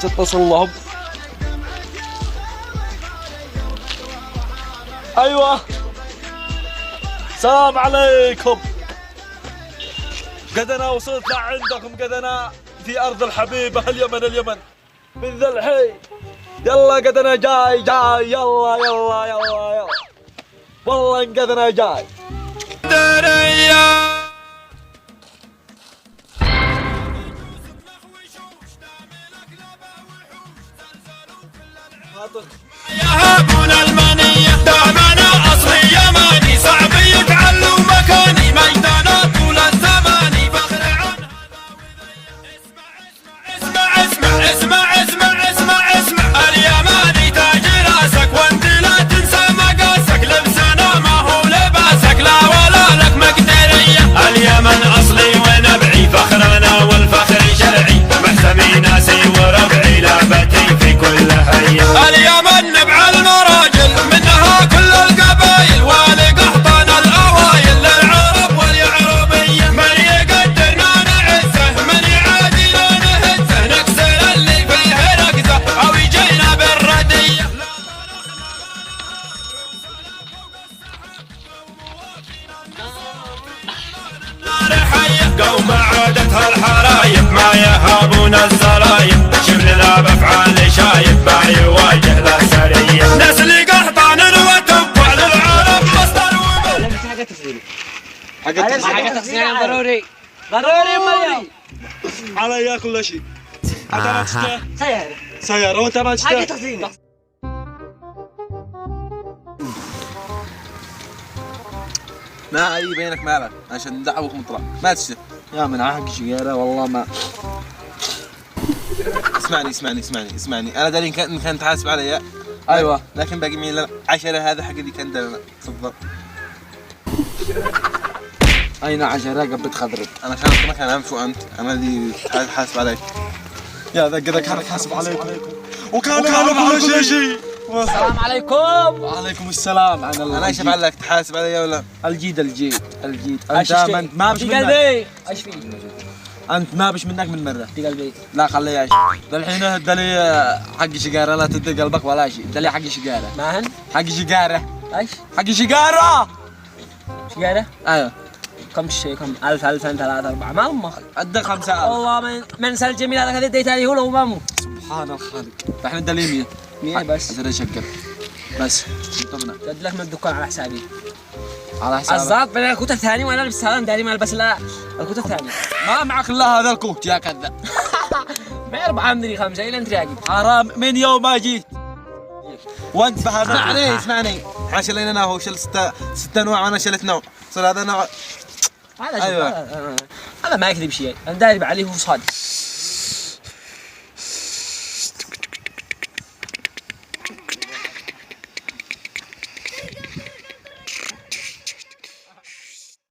تتصل لهم. ايوه السلام عليكم. قد انا وصلت لعندكم، قد انا في ارض الحبيبه اليمن من ذا الحي. يلا قد انا جاي يلا والله قد انا جاي. يهابون المنية دامنا أصلي يماني، صعب يتعلوا مكاني مجدنا طول الزمان فخر عن. اسمع اليماني تاج راسك وانت لا تنسى مقاسك، لبسنا ما هو لباسك لا ولا لك مقدرية. اليمن أصلي ونبعي فخرنا والفخر شرعي، محسمي ناسي وربعي لعبتي في كل هيا. اليمن نبع المراجل منها كل القبايل، ولقحطان الأوايل للعرب واليعربية. من يقدرنا نعزه من يعادينا نهزه، نكسر اللي فيه نقزه أو يجينا بالردية. قوم عادتها الحرايب ما يهابون الزرايب، شبلنا بافعال شايب ما يواجه لا سريه. نسل قحطان وتبع للعرب مصدر وبل. حاجة تغسيل ضروري مريم. علي كل شيء. أنت ما سيارة وأنت ما حاجة تغسيل. ما اي بينك مالك عشان ندعوك مطلع ما تشتغل. يا من عهق شقيرة والله ما. اسمعني انا داري ان كان تحاسب علي. ايوه لكن باقي مين 10 هذا حق اللي كان دارنا. تفضل. اين 10 قبل خضرب. انا كان ما كان انف وانت انا اللي تحاسب عليك. يا ذا قدك انا حاسب عليكم وكان كل شيء. السلام عليكم. وعليكم السلام. انا ايش افعل لك تحاسب علي ولا الجيد ايش انت ما بش في منك. قلبي ايش في انت ما بش منك من مره. في قلبي. لا خليه يعيش. الحين الدلي حق شقاره لا تدق قلبك ولا شيء. الدلي حق شقاره. ما هن حق شقاره. ايش حق شقاره. شقيرة ايوه كم 1000 2000 3 4 ما هم ادى 5000. والله من سال الجميل هذا كذا اديت عليه هو لو ما مو. سبحان الخالق. الحين الدلي 100 بس. عشان اشقر بس طبنا جد لك من الدكان على حسابي. على حسابك. الزاط بين الكوت الثاني وانا البس هذا داري ما البس لا الكوت الثاني. ما معك الا هذا الكوت يا كذاب. ما 4 مدري 5 الى انت راقب. حرام من يوم ما جيت وانت بهذا. اسمعني عشان انا هو شل 6 انواع وانا شلت نوع صار هذا نوع. هذا أيوة. هذا ما يكذب شيء انا داري عليه هو صادق.